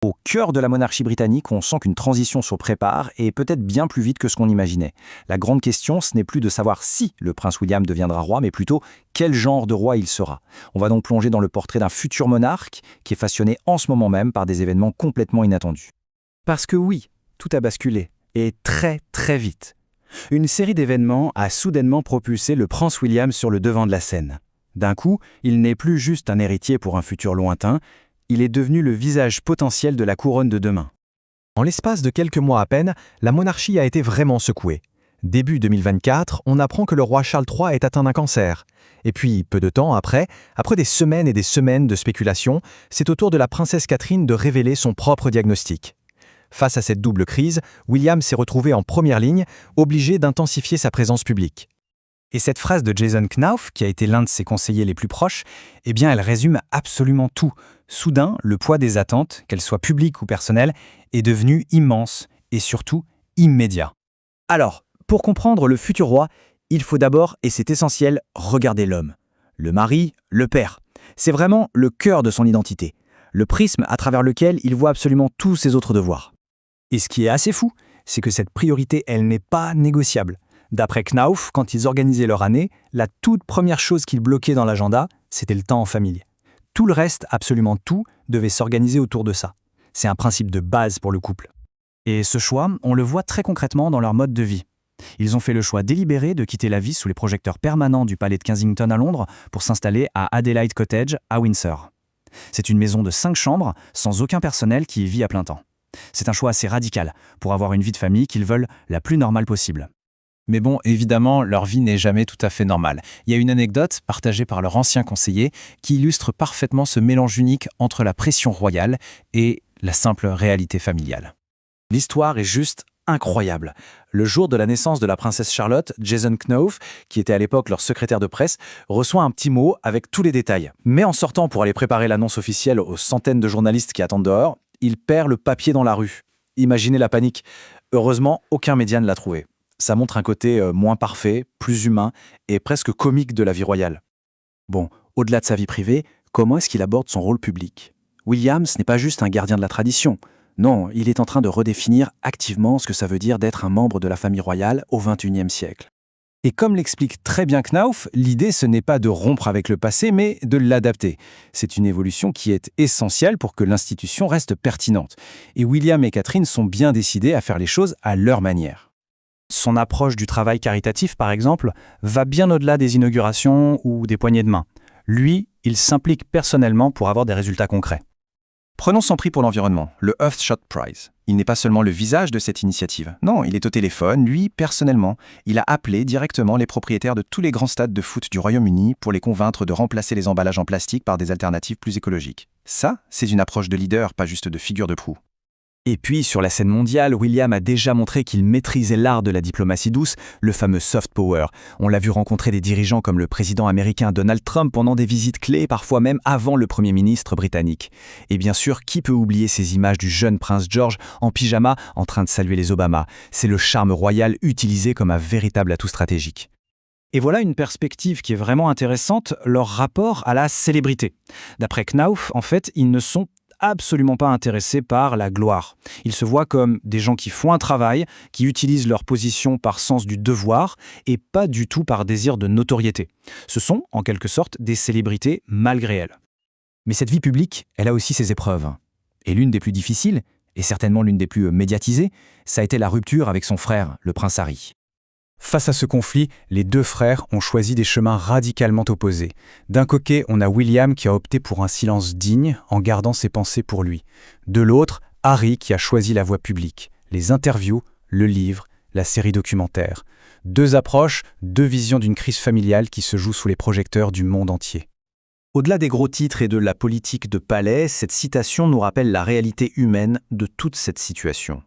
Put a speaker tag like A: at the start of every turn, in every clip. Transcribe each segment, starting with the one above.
A: Au cœur de la monarchie britannique, on sent qu'une transition se prépare et peut-être bien plus vite que ce qu'on imaginait. La grande question, ce n'est plus de savoir si le prince William deviendra roi, mais plutôt quel genre de roi il sera. On va donc plonger dans le portrait d'un futur monarque qui est façonné en ce moment même par des événements complètement inattendus. Parce que oui, tout a basculé, et très très vite. Une série d'événements a soudainement propulsé le prince William sur le devant de la scène. D'un coup, il n'est plus juste un héritier pour un futur lointain, il est devenu le visage potentiel de la couronne de demain.
B: En l'espace de quelques mois à peine, la monarchie a été vraiment secouée. Début 2024, on apprend que le roi Charles III est atteint d'un cancer. Et puis, peu de temps après des semaines et des semaines de spéculation, c'est au tour de la princesse Catherine de révéler son propre diagnostic. Face à cette double crise, William s'est retrouvé en première ligne, obligé d'intensifier sa présence publique. Et cette phrase de Jason Knauf, qui a été l'un de ses conseillers les plus proches, elle résume absolument tout. Soudain, le poids des attentes, qu'elles soient publiques ou personnelles, est devenu immense et surtout immédiat.
A: Alors, pour comprendre le futur roi, il faut d'abord, et c'est essentiel, regarder l'homme. Le mari, le père. C'est vraiment le cœur de son identité. Le prisme à travers lequel il voit absolument tous ses autres devoirs. Et ce qui est assez fou, c'est que cette priorité, elle n'est pas négociable. D'après Knauf, quand ils organisaient leur année, la toute première chose qu'ils bloquaient dans l'agenda, c'était le temps en famille. Tout le reste, absolument tout, devait s'organiser autour de ça. C'est un principe de base pour le couple. Et ce choix, on le voit très concrètement dans leur mode de vie. Ils ont fait le choix délibéré de quitter la vie sous les projecteurs permanents du palais de Kensington à Londres pour s'installer à Adelaide Cottage à Windsor. C'est une maison de 5 chambres, sans aucun personnel qui y vit à plein temps. C'est un choix assez radical pour avoir une vie de famille qu'ils veulent la plus normale possible.
C: Mais bon, évidemment, leur vie n'est jamais tout à fait normale. Il y a une anecdote partagée par leur ancien conseiller qui illustre parfaitement ce mélange unique entre la pression royale et la simple réalité familiale.
A: L'histoire est juste incroyable. Le jour de la naissance de la princesse Charlotte, Jason Knauf, qui était à l'époque leur secrétaire de presse, reçoit un petit mot avec tous les détails. Mais en sortant pour aller préparer l'annonce officielle aux centaines de journalistes qui attendent dehors, il perd le papier dans la rue. Imaginez la panique. Heureusement, aucun média ne l'a trouvé. Ça montre un côté moins parfait, plus humain et presque comique de la vie royale. Bon, au-delà de sa vie privée, comment est-ce qu'il aborde son rôle public ? William, ce n'est pas juste un gardien de la tradition. Non, il est en train de redéfinir activement ce que ça veut dire d'être un membre de la famille royale au XXIe siècle. Et comme l'explique très bien Knauf, l'idée ce n'est pas de rompre avec le passé, mais de l'adapter. C'est une évolution qui est essentielle pour que l'institution reste pertinente. Et William et Catherine sont bien décidés à faire les choses à leur manière. Son approche du travail caritatif, par exemple, va bien au-delà des inaugurations ou des poignées de main. Lui, il s'implique personnellement pour avoir des résultats concrets. Prenons son prix pour l'environnement, le Earthshot Prize. Il n'est pas seulement le visage de cette initiative. Non, il est au téléphone, lui, personnellement. Il a appelé directement les propriétaires de tous les grands stades de foot du Royaume-Uni pour les convaincre de remplacer les emballages en plastique par des alternatives plus écologiques. Ça, c'est une approche de leader, pas juste de figure de proue. Et puis, sur la scène mondiale, William a déjà montré qu'il maîtrisait l'art de la diplomatie douce, le fameux soft power. On l'a vu rencontrer des dirigeants comme le président américain Donald Trump pendant des visites clés, parfois même avant le Premier ministre britannique. Et bien sûr, qui peut oublier ces images du jeune prince George en pyjama en train de saluer les Obama ? C'est le charme royal utilisé comme un véritable atout stratégique. Et voilà une perspective qui est vraiment intéressante, leur rapport à la célébrité. D'après Knauf, en fait, ils ne sont absolument pas intéressés par la gloire. Ils se voient comme des gens qui font un travail, qui utilisent leur position par sens du devoir et pas du tout par désir de notoriété. Ce sont, en quelque sorte, des célébrités malgré elles. Mais cette vie publique, elle a aussi ses épreuves. Et l'une des plus difficiles, et certainement l'une des plus médiatisées, ça a été la rupture avec son frère, le prince Harry. Face à ce conflit, les deux frères ont choisi des chemins radicalement opposés. D'un côté, on a William qui a opté pour un silence digne en gardant ses pensées pour lui. De l'autre, Harry qui a choisi la voie publique, les interviews, le livre, la série documentaire. Deux approches, deux visions d'une crise familiale qui se joue sous les projecteurs du monde entier. Au-delà des gros titres et de la politique de palais, cette citation nous rappelle la réalité humaine de toute cette situation.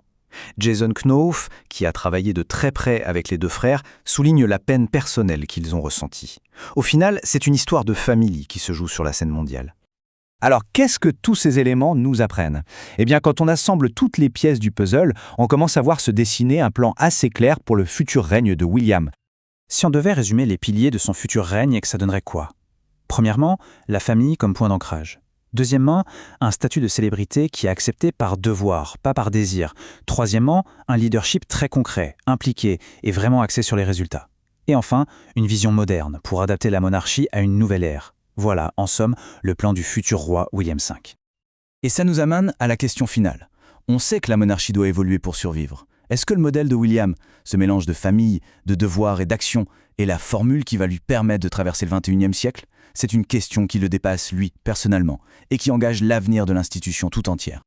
A: Jason Knauf, qui a travaillé de très près avec les deux frères, souligne la peine personnelle qu'ils ont ressentie. Au final, c'est une histoire de famille qui se joue sur la scène mondiale. Alors, qu'est-ce que tous ces éléments nous apprennent ? Eh bien, quand on assemble toutes les pièces du puzzle, on commence à voir se dessiner un plan assez clair pour le futur règne de William. Si on devait résumer les piliers de son futur règne, ça donnerait quoi ? Premièrement, la famille comme point d'ancrage. Deuxièmement, un statut de célébrité qui est accepté par devoir, pas par désir. Troisièmement, un leadership très concret, impliqué et vraiment axé sur les résultats. Et enfin, une vision moderne pour adapter la monarchie à une nouvelle ère. Voilà, en somme, le plan du futur roi William V.
D: Et ça nous amène à la question finale. On sait que la monarchie doit évoluer pour survivre. Est-ce que le modèle de William, ce mélange de famille, de devoir et d'action, est la formule qui va lui permettre de traverser le XXIe siècle? C'est une question qui le dépasse, lui, personnellement, et qui engage l'avenir de l'institution tout entière.